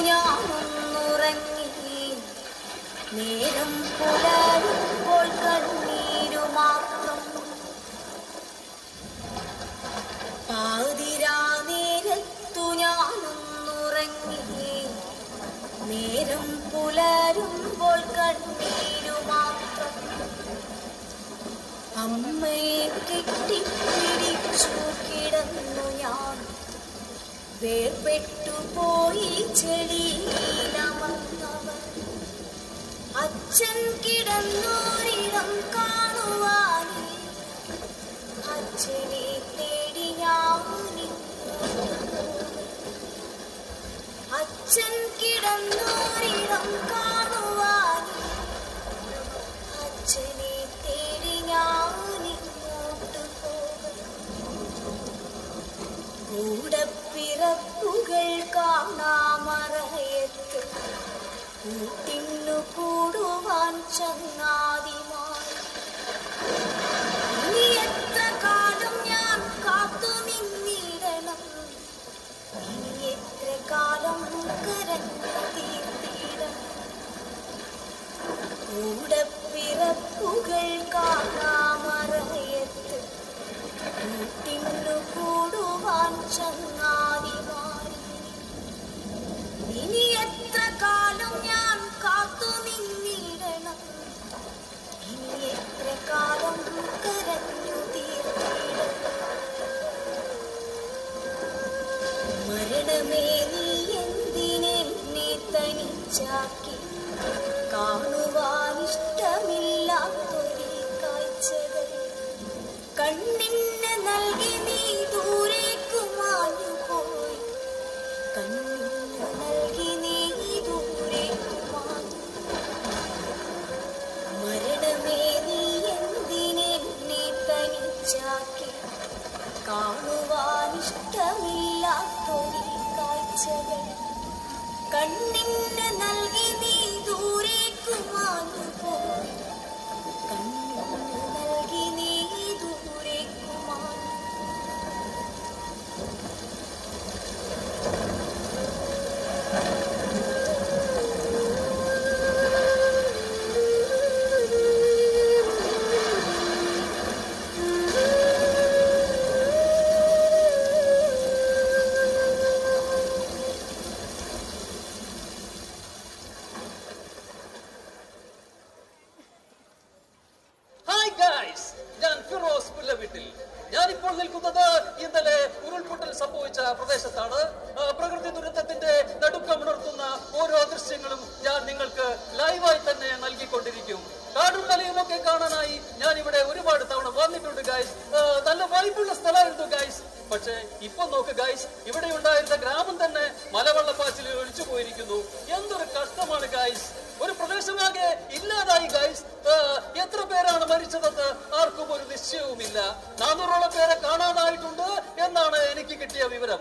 ഞാനൊന്നുറങ്ങി നേരം പുലരുമ്പോൾ കണ്ണീരു മാത്രം പാതിരാ നേരത്തു ഞാനൊന്നുറങ്ങി നേരം പുലരുമ്പോൾ കണ്ണീരു മാത്രം അമ്മയെ കെട്ടിപ്പിടിച്ചു കിടന്നു ഞാൻ വേർപെട്ടുപോയി ചെടിയിലമർന്നവർ അച്ഛൻ കിടന്നോരിടം കാണുവാൻ അച്ഛനെ തേടി ഞാനി അച്ഛൻ കിടന്നോരിടം കാണുവാൻ അച്ഛനെ തേടി ഞാനിങ്ങോട്ട് കൂടപ്പിറപ്പുകൾ കാണാമറയത്ത് കൂട്ടിന്നു കൂടുവാൻ ചങ്ങാതിമാർ ഇനി എത്ര കാലം ഞാൻ കാത്തു നിന്നിടണം ഇനി എത്ര കാലം കരഞ്ഞു തീർത്തിടണം കൂടപ്പിറപ്പുകൾ കാണാമറയത്ത് കൂട്ടിന്നു കൂടുവാൻ ചങ്ങാതിമാർ ഇനി എത്ര കാലം ഞാൻ കാത്തു നിന്നിടണം ഇനി എത്ര കാലം കരഞ്ഞു തീർത്തിടണം മരണമേ നീ എന്തിനെന്നെ തനിച്ചാക്കി കാണുവാൻ ഇഷ്ടമില്ലാത്തൊരു കാഴ്ചകൾ കണ്ണിന് നൽകി നീ ദൂരേക്കു മാഞ്ഞുപോയി കണ്ണിന് നൽകി നീ ദൂരേക്കു മാഞ്ഞു മരണമേ നീ എന്തിനെന്നെ തനിച്ചാക്കി കാണുവാൻ ഇഷ്ടമില്ലാത്തൊരു കാഴ്ചകൾ കണ്ണിന് നൽകി നീ ദൂരേക്കു മാഞ്ഞുപോയി കണ്ണിന് നൽകി നീ ദൂരേക്കു മാഞ്ഞു ഞാനിപ്പോൾ നിൽക്കുന്നത് ഇന്നലെ ഉരുൾപൊട്ടൽ സംഭവിച്ച പ്രദേശത്താണ്. പ്രകൃതി ദുരന്തത്തിന്റെ നടുക്കമുണർത്തുന്ന ഓരോ ദൃശ്യങ്ങളും ഞാൻ നിങ്ങൾക്ക് ലൈവായി തന്നെ നൽകിക്കൊണ്ടിരിക്കും. കാടും മലയും ഒക്കെ കാണാനായി ഞാൻ ഇവിടെ ഒരുപാട് തവണ വന്നിട്ടുണ്ട് ഗൈസ്. നല്ല വൈബുള്ള സ്ഥലമായിരുന്നു ഗൈസ്. പക്ഷേ ഇപ്പൊ നോക്ക് ഗൈസ്, ഇവിടെ ഉണ്ടായിരുന്ന ഗ്രാമം തന്നെ മലവെള്ളപ്പാച്ചിൽ ഒഴിച്ചു പോയിരിക്കുന്നു. എന്തൊരു കഷ്ടമാണ് ഗൈസ്. ഒരു പ്രദേശമാകെ ഇല്ലാതായി ഗൈസ്. എത്ര പേരാണ് മരിച്ചതെന്ന് ആർക്കും ഒരു നിശ്ചയവുമില്ല. 400ഓളം പേരെ കാണാനായിട്ടുണ്ട് എന്നാണ് എനിക്ക് കിട്ടിയ വിവരം.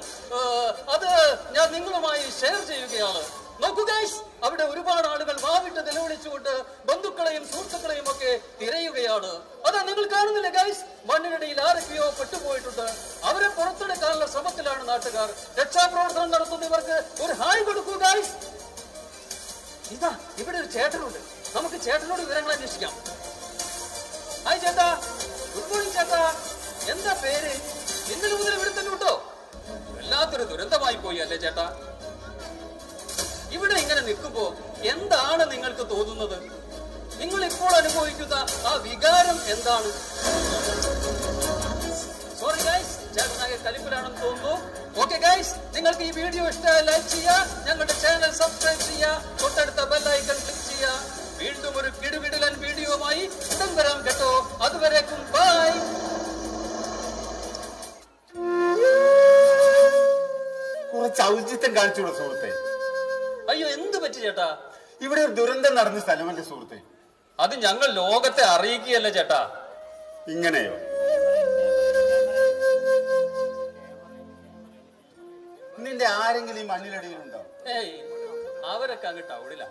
അത് ഞാൻ നിങ്ങളുമായി ഷെയർ ചെയ്യുകയാണ്. നോക്കൂ ഗൈസ്, അവിടെ ഒരുപാട് ആളുകൾ വാവിട്ട് നിലവിളിച്ചുകൊണ്ട് ബന്ധുക്കളെയും സുഹൃത്തുക്കളെയും ഒക്കെ തിരയുകയാണ്. അതാ നിങ്ങൾ കാണുന്നില്ല ഗൈസ്, മണ്ണിനടിയിൽ ആരൊക്കെയോ പെട്ടുപോയിട്ടുണ്ട്. അവരെ പുറത്തെടുക്കാനുള്ള ശ്രമത്തിലാണ് നാട്ടുകാർ. രക്ഷാപ്രവർത്തനം നടത്തുന്നവർക്ക് ഒരു ഹായ് കൊടുക്കൂ ഗൈസ്. ഇതാ ഇവിടെ ഒരു ചേട്ടനുണ്ട്, നമുക്ക് ചേട്ടനോട് വിവരങ്ങൾ അന്വേഷിക്കാം. ഹായ് ചേട്ടാ, ഗുഡ് മോർണിംഗ് ചേട്ടാ. എന്താ പേര്? ഇന്നലെ മുതൽ ഇവിടെ തന്നെ ഉണ്ടോ? വല്ലാത്തൊരു ദുരന്തമായി പോയി അല്ലേ ചേട്ടാ. ഇവിടെ ഇങ്ങനെ നിൽക്കുമ്പോ എന്താണ് നിങ്ങൾക്ക് തോന്നുന്നത്? നിങ്ങൾ ഇപ്പോൾ അനുഭവിക്കുന്ന ആ വികാരം എന്താണ്? സോറി ഗൈസ്, ചേട്ടനാകെ കലിപ്പിലാണെന്ന് തോന്നുന്നു. ഓക്കെ ഗൈസ്, നിങ്ങൾക്ക് ഈ വീഡിയോ ഇഷ്ടമായി ലൈക്ക് ചെയ്യുക, ഞങ്ങളുടെ ചാനൽ സബ്സ്ക്രൈബ് ചെയ്യുക, തൊട്ടടുത്ത ബെൽ ഐക്കൺ ക്ലിക്ക് ചെയ്യുക. വീണ്ടും ഒരു കിടുകിടിലൻ വീഡിയോയുമായി ഉടൻ വരാം കേട്ടോ. അതുവരേക്കും ബൈ. കുറച്ച് ഔചിത്യം കാണിച്ചോളൂ സുഹൃത്തെ. അയ്യോ, എന്ത് പറ്റി ചേട്ടാ? ഇവിടെ ഒരു ദുരന്തം നടന്ന സ്ഥലമല്ലേ സുഹൃത്തെ? അത് ഞങ്ങൾ ലോകത്തെ അറിയിക്കുകയല്ലേ ചേട്ടാ. ഇങ്ങനെയോ? നിന്റെ ആരെങ്കിലും ഈ മണ്ണിലടിയിലുണ്ടോ? ഏയ്, അവരൊക്കെ അങ്ങ് ടൗണിലാ.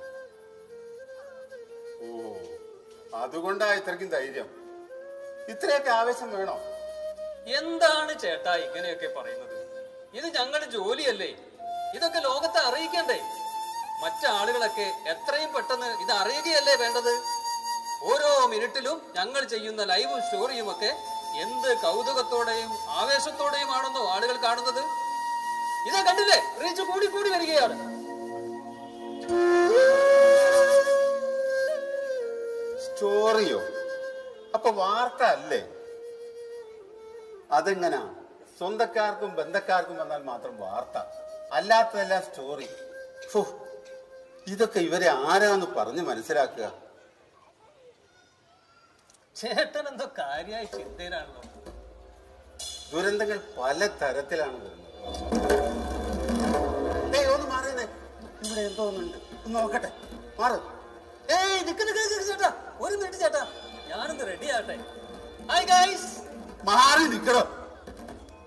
ഓ, അതുകൊണ്ടാ ഇത്രയ്ക്കും ധൈര്യം. ഇത്രയൊക്കെ ആവേശം വേണോ? എന്താണ് ചേട്ടാ ഇങ്ങനെയൊക്കെ പറയുന്നത്? ഇത് ഞങ്ങളുടെ ജോലിയല്ലേ. ഇതൊക്കെ ലോകത്തെ അറിയിക്കണ്ടേ? മറ്റാളുകളൊക്കെ എത്രയും പെട്ടെന്ന് ഇത് അറിയുകയല്ലേ വേണ്ടത്? ഓരോ മിനിറ്റിലും ഞങ്ങൾ ചെയ്യുന്ന ലൈവും സ്റ്റോറിയും ഒക്കെ എന്ത് കൗതുകത്തോടെയും ആവേശത്തോടെയുമാണെന്നോ ആളുകൾ കാണുന്നത്. ഇതാ കണ്ടില്ലേ, റീച്ച് കൂടി കൂടി വരികയാണ്. സ്റ്റോറിയോ? അപ്പൊ വാർത്ത അല്ലേ? അതെങ്ങനാ? സ്വന്തക്കാർക്കും ബന്ധക്കാർക്കും വന്നാൽ മാത്രം വാർത്ത, അല്ലാത്തതെല്ലാം സ്റ്റോറി. ഇതൊക്കെ ഇവരെ ആരാന്ന് പറഞ്ഞ് മനസ്സിലാക്കുക? ചേട്ടൻ എന്തോ കാര്യമായി ചിന്തയിലാണല്ലോ. ദുരന്തങ്ങൾ പല തരത്തിലാണ് വരുന്നത്. ഒന്ന് മാറിയതേ, ഇവിടെ എന്തോ ഒന്നുണ്ട്, ഒന്ന് നോക്കട്ടെ. മാറ്. ചേട്ടാ, ഒരു മിനിറ്റ് ചേട്ടാ, ഞാനൊന്ന് റെഡി ആട്ടെ. Hi guys. മാറി നിക്കണോ?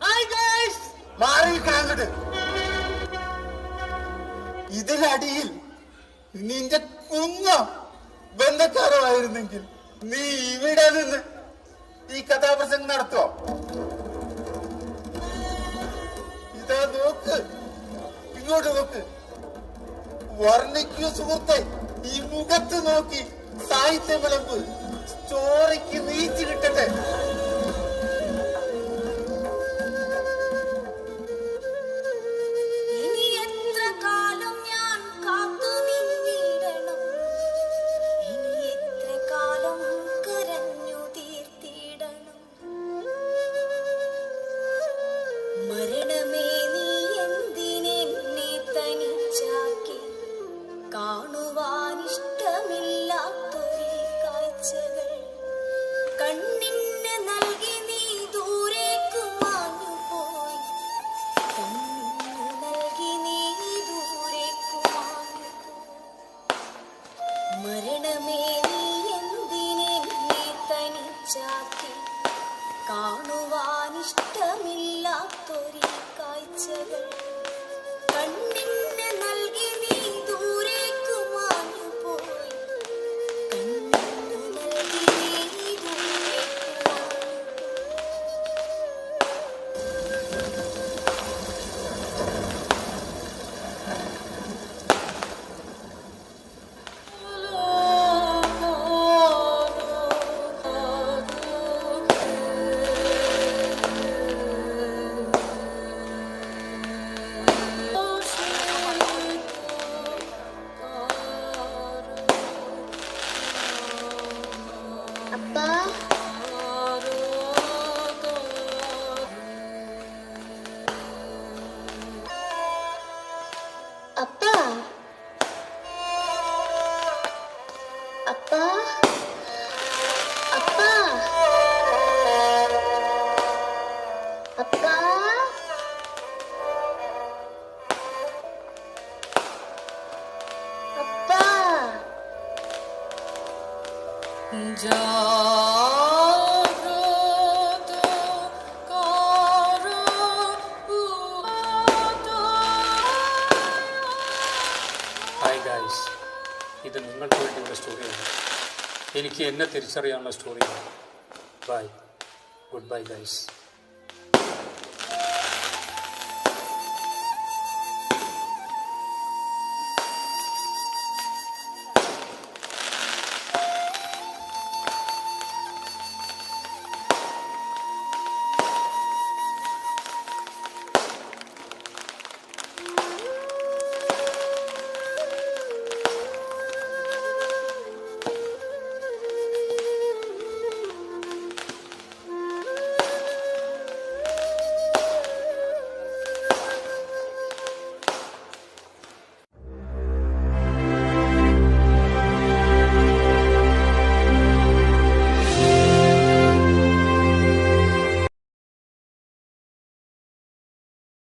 Hi guys. മാറി നിൽക്കാങ്ങട്ട്. ഇതിനടിയിൽ നിന്റെ കുഞ്ഞ ബന്ധക്കാരമായിരുന്നെങ്കിൽ നീ ഇവിടെ നിന്ന് ഈ കഥാപ്രസംഗം നടത്തുവോ? ഇതാ നോക്ക്, ഇങ്ങോട്ട് നോക്ക്. വർണ്ണിക്കൂ സുഹൃത്തെ, ഈ മുഖത്ത് നോക്കി സാഹിത്യ വിളമ്പ്. സ്റ്റോറിക്ക് നീച്ച് കിട്ടട്ടെ. മരണമേ നീ എന്തിനെന്നെ തനിച്ചാക്കി, കാണുവാനിഷ്ടമില്ലാത്തൊരു കാഴ്ചകൾ കണ്ണിന് നൽകി നീ ദൂരേക്കു മാഞ്ഞുപോയി, കണ്ണിന് നൽകി നീ ദൂരേക്കു മാഞ്ഞുപോയി. മരണമേ നീ എന്തിനെന്നെ തനിച്ചാക്കി, കാണുവാനിഷ്ടമില്ലാത്തൊരു കാഴ്ചകൾ കണ്ണിന് നൽകി നീ ദൂരേക്കു മാഞ്ഞുപോയി, കണ്ണിന് നൽകി നീ ദൂരേക്കു ഹായ് ഗൈസ്, ഇത് നിങ്ങൾക്ക് വേണ്ടിയുള്ള സ്റ്റോറിയാണ്. എനിക്ക് എന്നെ തിരിച്ചറിയാനുള്ള സ്റ്റോറിയാണ്. Bye, good bye guys.